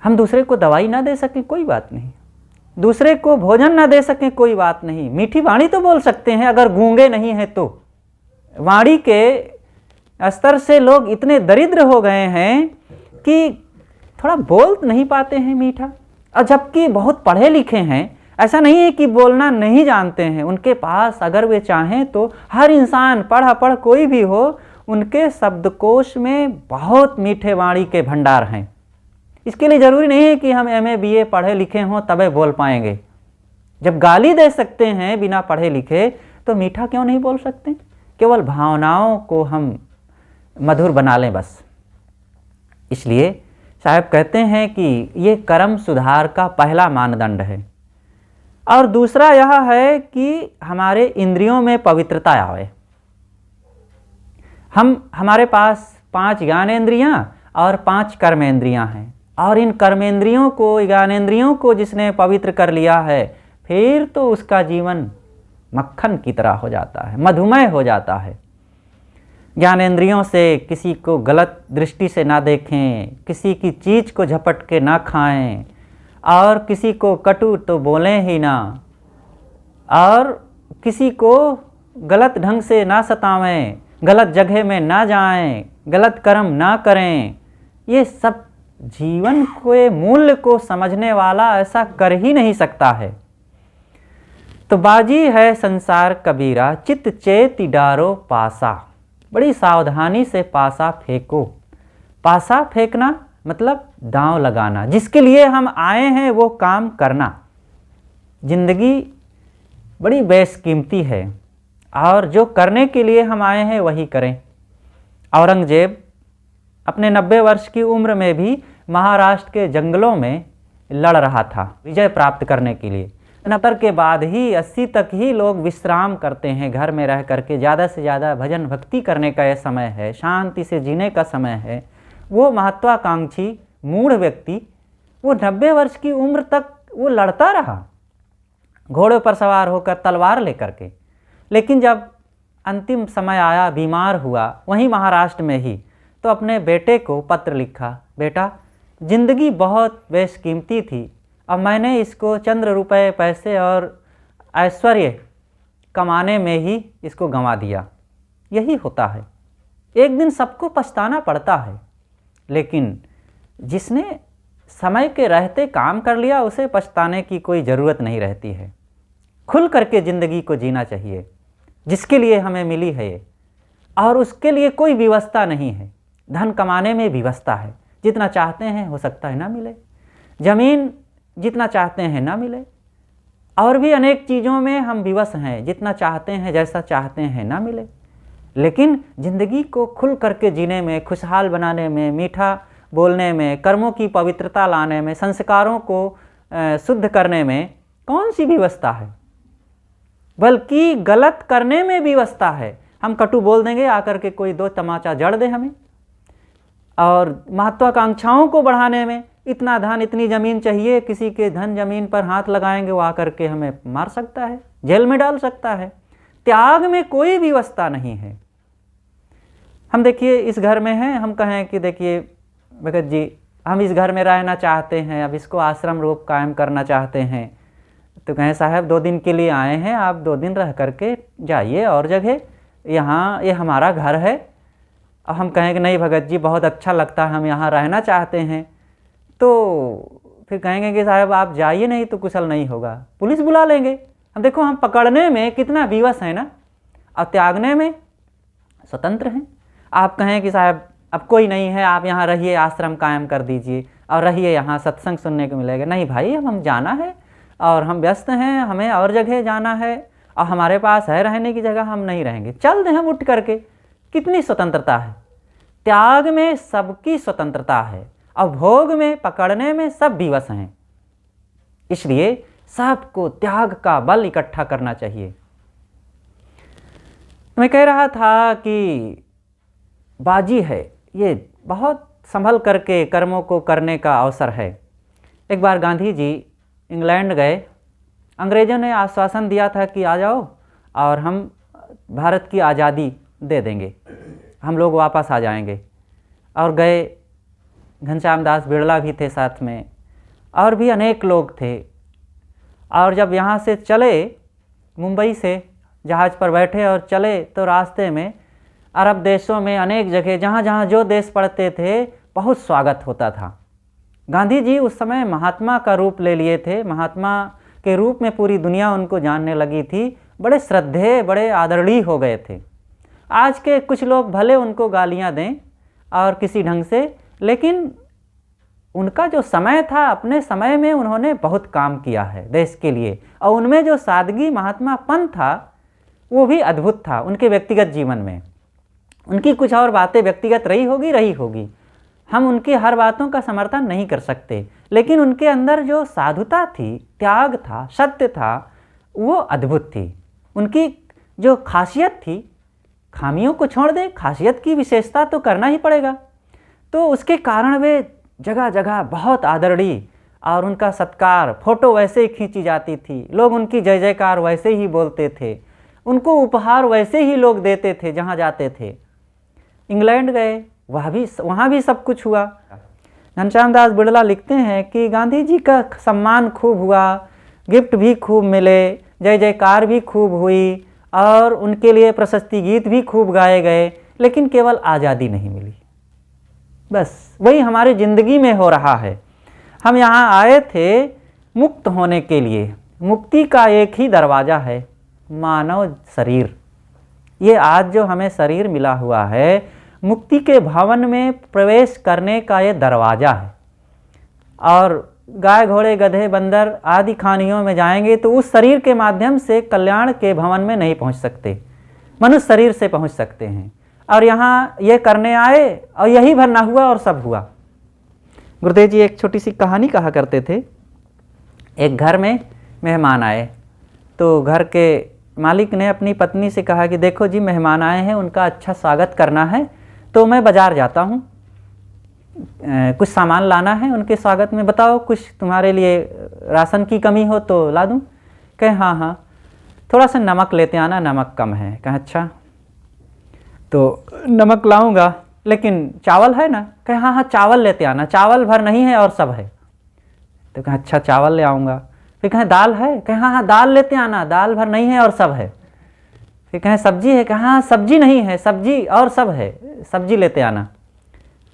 हम दूसरे को दवाई ना दे सकें कोई बात नहीं, दूसरे को भोजन ना दे सकें कोई बात नहीं, मीठी वाणी तो बोल सकते हैं अगर गूंगे नहीं हैं तो। वाणी के स्तर से लोग इतने दरिद्र हो गए हैं कि थोड़ा बोल नहीं पाते हैं मीठा, और जबकि बहुत पढ़े लिखे हैं। ऐसा नहीं है कि बोलना नहीं जानते हैं, उनके पास अगर वे चाहें तो हर इंसान पढ़ कोई भी हो, उनके शब्दकोश में बहुत मीठे वाणी के भंडार हैं। इसके लिए ज़रूरी नहीं है कि हम MA BA पढ़े लिखे हों तबे बोल पाएंगे। जब गाली दे सकते हैं बिना पढ़े लिखे, तो मीठा क्यों नहीं बोल सकते? केवल भावनाओं को हम मधुर बना लें बस। इसलिए साहब कहते हैं कि ये कर्म सुधार का पहला मानदंड है। और दूसरा यह है कि हमारे इंद्रियों में पवित्रता आवे। हमारे पास 5 ज्ञानेंद्रियां और 5 कर्मेंद्रियां हैं, और इन कर्मेंद्रियों को, ज्ञानेंद्रियों को जिसने पवित्र कर लिया है, फिर तो उसका जीवन मक्खन की तरह हो जाता है, मधुमेह हो जाता है। ज्ञानेंद्रियों से किसी को गलत दृष्टि से ना देखें, किसी की चीज़ को झपट के ना खाएं, और किसी को कटु तो बोलें ही ना, और किसी को गलत ढंग से ना सतावें, गलत जगह में ना जाएं, गलत कर्म ना करें। ये सब जीवन के मूल्य को समझने वाला ऐसा कर ही नहीं सकता है। तो बाजी है संसार कबीरा, चित चेत डारो पासा। बड़ी सावधानी से पासा फेंको। पासा फेंकना मतलब दांव लगाना, जिसके लिए हम आए हैं वो काम करना। जिंदगी बड़ी बेशकीमती है, और जो करने के लिए हम आए हैं वही करें। औरंगजेब अपने 90 वर्ष की उम्र में भी महाराष्ट्र के जंगलों में लड़ रहा था विजय प्राप्त करने के लिए। 69 के बाद ही 80 तक ही लोग विश्राम करते हैं घर में रह करके। ज़्यादा से ज़्यादा भजन भक्ति करने का यह समय है, शांति से जीने का समय है। वो महत्वाकांक्षी मूढ़ व्यक्ति वो 90 वर्ष की उम्र तक वो लड़ता रहा, घोड़े पर सवार होकर, तलवार लेकर के। लेकिन जब अंतिम समय आया, बीमार हुआ वहीं महाराष्ट्र में ही, तो अपने बेटे को पत्र लिखा, बेटा ज़िंदगी बहुत बेशकीमती थी, अब मैंने इसको चंद रुपए, पैसे और ऐश्वर्य कमाने में ही इसको गंवा दिया। यही होता है, एक दिन सबको पछताना पड़ता है, लेकिन जिसने समय के रहते काम कर लिया उसे पछताने की कोई ज़रूरत नहीं रहती है। खुल करके ज़िंदगी को जीना चाहिए जिसके लिए हमें मिली है ये, और उसके लिए कोई व्यवस्था नहीं है। धन कमाने में व्यवस्था है, जितना चाहते हैं हो सकता है ना मिले, ज़मीन जितना चाहते हैं ना मिले, और भी अनेक चीज़ों में हम विवश हैं, जितना चाहते हैं, जैसा चाहते हैं ना मिले। लेकिन ज़िंदगी को खुल करके जीने में, खुशहाल बनाने में, मीठा बोलने में, कर्मों की पवित्रता लाने में, संस्कारों को शुद्ध करने में कौन सी व्यवस्था है? बल्कि गलत करने में व्यवस्था है। हम कटु बोल देंगे, आकर के कोई 2 तमाचा जड़ दे हमें, और महत्वाकांक्षाओं को बढ़ाने में, इतना धन, इतनी ज़मीन चाहिए, किसी के धन ज़मीन पर हाथ लगाएंगे वो आकर के हमें मार सकता है, जेल में डाल सकता है। त्याग में कोई व्यवस्था नहीं है। हम देखिए इस घर में हैं, हम कहें कि देखिए भगत जी हम इस घर में रहना चाहते हैं, अब इसको आश्रम रूप कायम करना चाहते हैं, तो कहें साहब 2 दिन के लिए आए हैं, आप 2 दिन रह करके जाइए और जगह, यहाँ ये हमारा घर है। अब हम कहें कि नहीं भगत जी बहुत अच्छा लगता है, हम यहाँ रहना चाहते हैं, तो फिर कहेंगे कि साहब आप जाइए, नहीं तो कुशल नहीं होगा, पुलिस बुला लेंगे। हम देखो हम पकड़ने में कितना विवश है ना, और त्यागने में स्वतंत्र हैं। आप कहें कि साहब अब कोई नहीं है, आप यहाँ रहिए, आश्रम कायम कर दीजिए और रहिए, यहाँ सत्संग सुनने को मिलेगा। नहीं भाई, अब हम जाना है और हम व्यस्त हैं, हमें और जगह जाना है, और हमारे पास है रहने की जगह, हम नहीं रहेंगे, चल दें हम उठ करके। कितनी स्वतंत्रता है। त्याग में सबकी स्वतंत्रता है, और भोग में, पकड़ने में सब विवश हैं। इसलिए सबको त्याग का बल इकट्ठा करना चाहिए। मैं कह रहा था कि बाजी है, ये बहुत संभल करके कर्मों को करने का अवसर है। एक बार गांधी जी इंग्लैंड गए, अंग्रेज़ों ने आश्वासन दिया था कि आ जाओ और हम भारत की आज़ादी दे देंगे, हम लोग वापस आ जाएंगे। और गए, घनश्याम दास बिड़ला भी थे साथ में, और भी अनेक लोग थे। और जब यहाँ से चले, मुंबई से जहाज़ पर बैठे और चले, तो रास्ते में अरब देशों में अनेक जगह, जहाँ जहाँ जो देश पड़ते थे, बहुत स्वागत होता था। गांधी जी उस समय महात्मा का रूप ले लिए थे, महात्मा के रूप में पूरी दुनिया उनको जानने लगी थी, बड़े श्रद्धेय, बड़े आदरणीय हो गए थे। आज के कुछ लोग भले उनको गालियाँ दें और किसी ढंग से, लेकिन उनका जो समय था, अपने समय में उन्होंने बहुत काम किया है देश के लिए, और उनमें जो सादगी, महात्मापन था, वो भी अद्भुत था उनके व्यक्तिगत जीवन में। उनकी कुछ और बातें व्यक्तिगत रही होगी। हम उनकी हर बातों का समर्थन नहीं कर सकते, लेकिन उनके अंदर जो साधुता थी, त्याग था, सत्य था, वो अद्भुत थी। उनकी जो खासियत थी, खामियों को छोड़ दे, खासियत की विशेषता तो करना ही पड़ेगा। तो उसके कारण वे जगह जगह बहुत आदरणीय, और उनका सत्कार, फोटो वैसे ही खींची जाती थी, लोग उनकी जय जयकार वैसे ही बोलते थे, उनको उपहार वैसे ही लोग देते थे जहाँ जाते थे। इंग्लैंड गए, वहाँ भी सब कुछ हुआ। घनश्याम दास बिड़ला लिखते हैं कि गांधी जी का सम्मान खूब हुआ, गिफ्ट भी खूब मिले, जय जयकार भी खूब हुई, और उनके लिए प्रशस्ति गीत भी खूब गाए गए, लेकिन केवल आज़ादी नहीं मिली। बस वही हमारी ज़िंदगी में हो रहा है। हम यहाँ आए थे मुक्त होने के लिए। मुक्ति का एक ही दरवाज़ा है, मानव शरीर। ये आज जो हमें शरीर मिला हुआ है, मुक्ति के भवन में प्रवेश करने का ये दरवाज़ा है। और गाय, घोड़े, गधे, बंदर आदि खानियों में जाएंगे तो उस शरीर के माध्यम से कल्याण के भवन में नहीं पहुंच सकते, मनुष्य शरीर से पहुंच सकते हैं। और यहाँ ये करने आए और यही भर ना हुआ और सब हुआ। गुरुदेव जी एक छोटी सी कहानी कहा करते थे। एक घर में मेहमान आए, तो घर के मालिक ने अपनी पत्नी से कहा कि देखो जी, मेहमान आए हैं, उनका अच्छा स्वागत करना है, तो मैं बाज़ार जाता हूँ, कुछ सामान लाना है उनके स्वागत में, बताओ कुछ तुम्हारे लिए राशन की कमी हो तो ला दूँ। कहे हाँ हाँ, थोड़ा सा नमक लेते आना, नमक कम है। कहे अच्छा, तो नमक लाऊंगा, लेकिन चावल है ना? कहे हाँ हाँ, चावल लेते आना, चावल भर नहीं है और सब है। तो कहे अच्छा, चावल ले आऊँगा। फिर कहें दाल है? कहे हाँ हाँ, दाल लेते आना, दाल भर नहीं है और सब है। फिर कहें सब्जी है? कहे हाँ, सब्जी नहीं है, सब्जी और सब है, सब्जी लेते आना।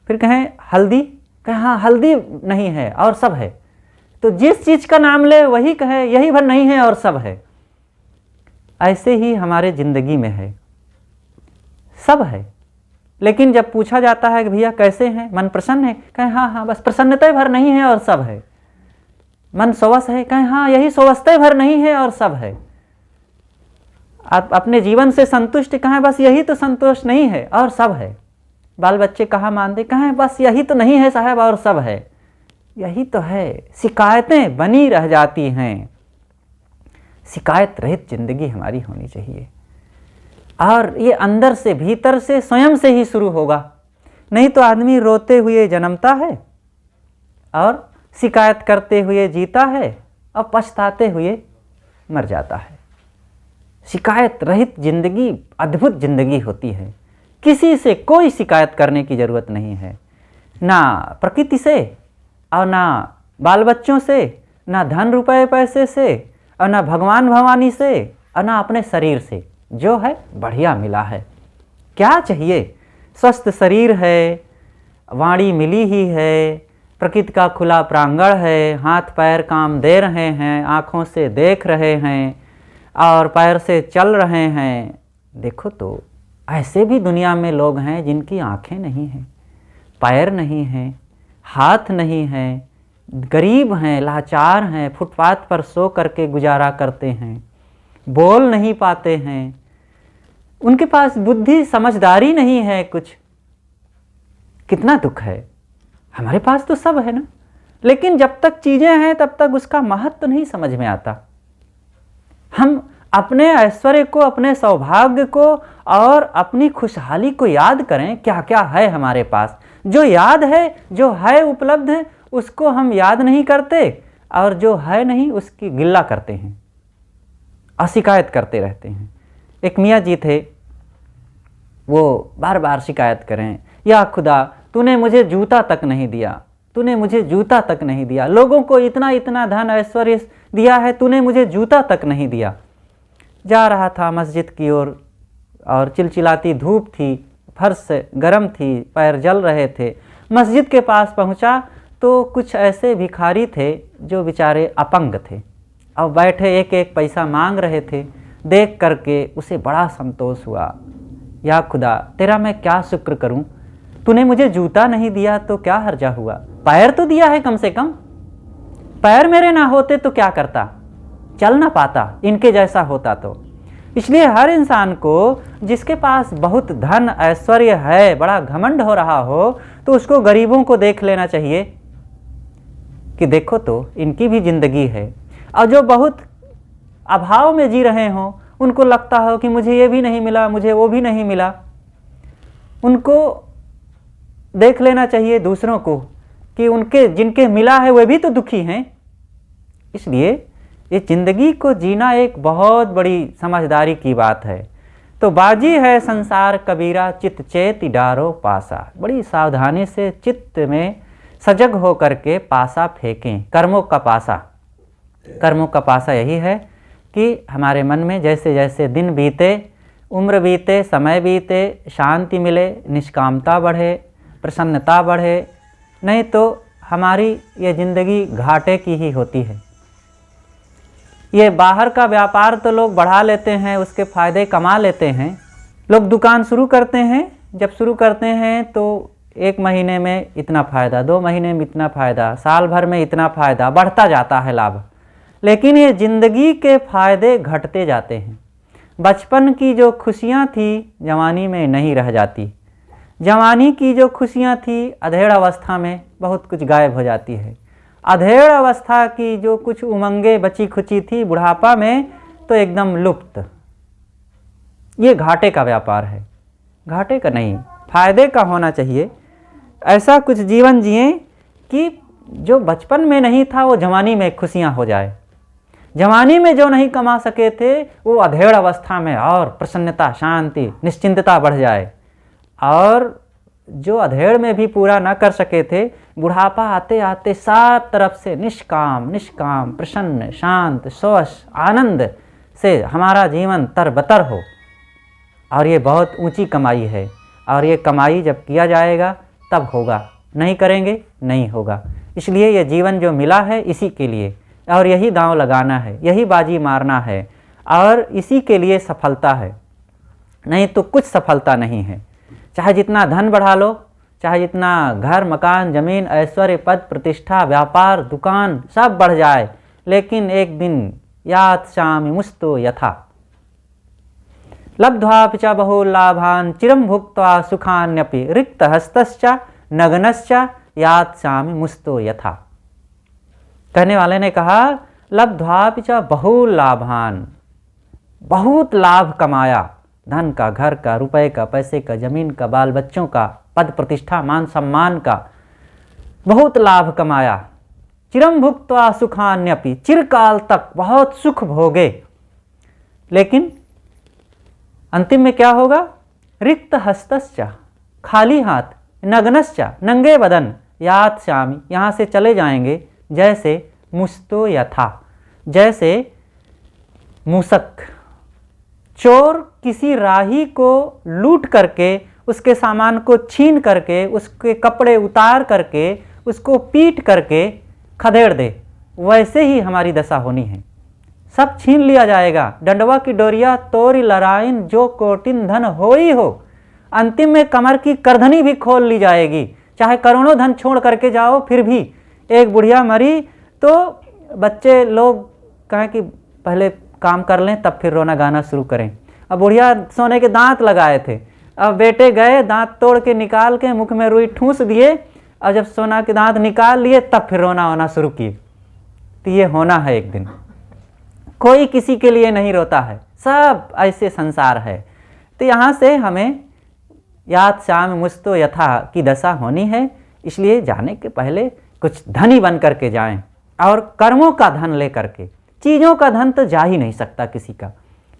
फिर कहें हल्दी? कहे हाँ, हल्दी नहीं है और सब है। तो जिस चीज़ का नाम ले वही कहे यही भर नहीं है और सब है। ऐसे ही हमारे ज़िंदगी में है, सब है, लेकिन जब पूछा जाता है कि भैया कैसे हैं, मन प्रसन्न है? कहें हाँ हाँ, बस प्रसन्नता भर नहीं है और सब है। मन सोवस है? कहें हाँ, यही सोवस्ते भर नहीं है और सब है। आप अपने जीवन से संतुष्ट? कहें बस यही तो संतोष नहीं है और सब है। बाल बच्चे कहाँ मानते? कहें बस यही तो नहीं है साहब और सब है। यही तो है। शिकायतें बनी रह जाती हैं। शिकायत रहित जिंदगी हमारी होनी चाहिए, और ये अंदर से, भीतर से, स्वयं से ही शुरू होगा। नहीं तो आदमी रोते हुए जन्मता है और शिकायत करते हुए जीता है और पछताते हुए मर जाता है। शिकायत रहित जिंदगी अद्भुत जिंदगी होती है। किसी से कोई शिकायत करने की ज़रूरत नहीं है, ना प्रकृति से और ना बाल बच्चों से, ना धन रुपए पैसे से, और ना भगवान भवानी से, और ना अपने शरीर से। जो है बढ़िया मिला है, क्या चाहिए? स्वस्थ शरीर है, वाणी मिली ही है, प्रकृति का खुला प्रांगण है, हाथ पैर काम दे रहे हैं, आँखों से देख रहे हैं और पैर से चल रहे हैं। देखो तो ऐसे भी दुनिया में लोग हैं जिनकी आँखें नहीं हैं, पैर नहीं हैं, हाथ नहीं हैं, गरीब हैं, लाचार हैं, फुटपाथ पर सो करके गुजारा करते हैं, बोल नहीं पाते हैं, उनके पास बुद्धि समझदारी नहीं है कुछ। कितना दुख है। हमारे पास तो सब है ना, लेकिन जब तक चीज़ें हैं तब तक उसका महत्व तो नहीं समझ में आता। हम अपने ऐश्वर्य को, अपने सौभाग्य को और अपनी खुशहाली को याद करें, क्या क्या है हमारे पास। जो याद है, जो है उपलब्ध है, उसको हम याद नहीं करते, और जो है नहीं उसकी गिल्ला करते हैं, अशिकायत करते रहते हैं। एक मियाँ जी थे, वो बार बार शिकायत करें, या खुदा तूने मुझे जूता तक नहीं दिया, तूने मुझे जूता तक नहीं दिया, लोगों को इतना इतना धन ऐश्वर्य दिया है, तूने मुझे जूता तक नहीं दिया। जा रहा था मस्जिद की ओर और चिलचिलाती धूप थी, फर्श गर्म थी, पैर जल रहे थे। मस्जिद के पास पहुंचा तो कुछ ऐसे भिखारी थे जो बेचारे अपंग थे, अब बैठे एक एक पैसा मांग रहे थे। देख करके उसे बड़ा संतोष हुआ। या खुदा तेरा मैं क्या शुक्र करूं, तूने मुझे जूता नहीं दिया तो क्या हर्जा हुआ, पैर तो दिया है कम से कम। पैर मेरे ना होते तो क्या करता, चल ना पाता, इनके जैसा होता तो। इसलिए हर इंसान को जिसके पास बहुत धन ऐश्वर्य है, बड़ा घमंड हो रहा हो, तो उसको गरीबों को देख लेना चाहिए कि देखो तो इनकी भी जिंदगी है। और जो बहुत अभाव में जी रहे हों, उनको लगता हो कि मुझे ये भी नहीं मिला, मुझे वो भी नहीं मिला, उनको देख लेना चाहिए दूसरों को कि उनके जिनके मिला है वे भी तो दुखी हैं। इसलिए ये जिंदगी को जीना एक बहुत बड़ी समझदारी की बात है। तो बाजी है संसार कबीरा, चित चेति डारो पासा। बड़ी सावधानी से चित्त में सजग हो करके पासा फेंकें, कर्मों का पासा। कर्मों का पासा यही है कि हमारे मन में जैसे जैसे दिन बीते, उम्र बीते, समय बीते, शांति मिले, निष्कामता बढ़े, प्रसन्नता बढ़े, नहीं तो हमारी ये ज़िंदगी घाटे की ही होती है। ये बाहर का व्यापार तो लोग बढ़ा लेते हैं, उसके फ़ायदे कमा लेते हैं। लोग दुकान शुरू करते हैं, जब शुरू करते हैं तो 1 महीने में इतना फ़ायदा, 2 महीने में इतना फ़ायदा, साल भर में इतना फ़ायदा, बढ़ता जाता है लाभ। लेकिन ये ज़िंदगी के फ़ायदे घटते जाते हैं। बचपन की जो खुशियाँ थी जवानी में नहीं रह जाती, जवानी की जो खुशियाँ थी अधेड़ अवस्था में बहुत कुछ गायब हो जाती है, अधेड़ अवस्था की जो कुछ उमंगे बची खुची थी बुढ़ापा में तो एकदम लुप्त। ये घाटे का व्यापार है, घाटे का नहीं, फायदे का होना चाहिए। ऐसा कुछ जीवन जिए कि जो बचपन में नहीं था वो जवानी में खुशियाँ हो जाए, जवानी में जो नहीं कमा सके थे वो अधेड़ अवस्था में और प्रसन्नता, शांति, निश्चिंतता बढ़ जाए, और जो अधेड़ में भी पूरा न कर सके थे बुढ़ापा आते आते सात तरफ से निष्काम निष्काम, प्रसन्न, शांत, स्वच्छ, आनंद से हमारा जीवन तरबतर हो। और ये बहुत ऊंची कमाई है, और ये कमाई जब किया जाएगा तब होगा, नहीं करेंगे नहीं होगा। इसलिए ये जीवन जो मिला है इसी के लिए, और यही दांव लगाना है, यही बाजी मारना है, और इसी के लिए सफलता है, नहीं तो कुछ सफलता नहीं है। चाहे जितना धन बढ़ा लो, चाहे जितना घर मकान जमीन ऐश्वर्य पद प्रतिष्ठा व्यापार दुकान सब बढ़ जाए, लेकिन एक दिन यात शामि मुस्तो यथा लब्ध्वापि च बहुलाभान् चिरं भुक्त्वा सुखान्यपि रिक्त हस्तश्च नग्नश्च यात शामि मुस्तो यथा। कहने वाले ने कहा लब्ध्वापि च बहुलाभान्, बहुत लाभ कमाया, धन का, घर का, रुपए का, पैसे का, जमीन का, बाल बच्चों का, पद प्रतिष्ठा मान सम्मान का, बहुत लाभ कमाया। चिरं भुक्त्वा सुखान्यपि, चिरकाल तक बहुत सुख भोगे, लेकिन अंतिम में क्या होगा? रिक्त हस्तश्च, खाली हाथ, नग्नश्च, नंगे बदन, यात शामि, यहाँ से चले जाएंगे जैसे मुस्तो यथा, जैसे मूसक। चोर किसी राही को लूट करके, उसके सामान को छीन करके, उसके कपड़े उतार करके, उसको पीट करके खदेड़ दे, वैसे ही हमारी दशा होनी है। सब छीन लिया जाएगा, डंडवा की डोरिया तोरी लड़ाइन, जो कोटिन धन हो ही हो। अंतिम में कमर की करधनी भी खोल ली जाएगी, चाहे करोड़ों धन छोड़ करके जाओ, फिर भी एक बुढ़िया मरी तो बच्चे लोग कहें कि पहले काम कर लें तब फिर रोना गाना शुरू करें। अब बुढ़िया सोने के दांत लगाए थे, अब बेटे गए दांत तोड़ के निकाल के मुख में रुई ठूस दिए, और जब सोना के दांत निकाल लिए तब फिर रोना होना शुरू किए। तो ये होना है एक दिन, कोई किसी के लिए नहीं रोता है, सब ऐसे संसार है। तो यहाँ से हमें यात शामि मुस्तो यथा की दशा होनी है। इसलिए जाने के पहले कुछ धनी बन करके जाएं, और कर्मों का धन ले करके। चीज़ों का धन तो जा ही नहीं सकता किसी का,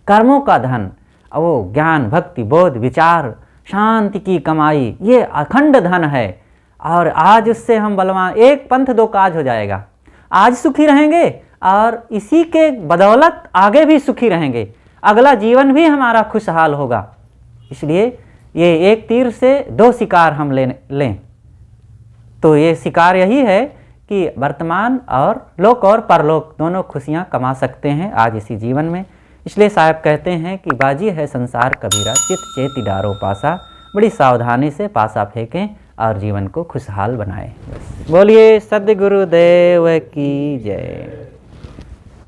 कर्मों का धन, वो ज्ञान भक्ति बोध विचार शांति की कमाई, ये अखंड धन है। और आज उससे हम बलवान, एक पंथ दो काज हो जाएगा। आज सुखी रहेंगे और इसी के बदौलत आगे भी सुखी रहेंगे, अगला जीवन भी हमारा खुशहाल होगा। इसलिए ये एक तीर से 2 शिकार हम लें। तो ये शिकार यही है कि वर्तमान और लोक और परलोक दोनों खुशियाँ कमा सकते हैं आज इसी जीवन में। इसलिए साहब कहते हैं कि बाजी है संसार कबीरा, चित चेति डारो पासा। बड़ी सावधानी से पासा फेंकें और जीवन को खुशहाल बनाएं। बोलिए सद्गुरुदेव की जय।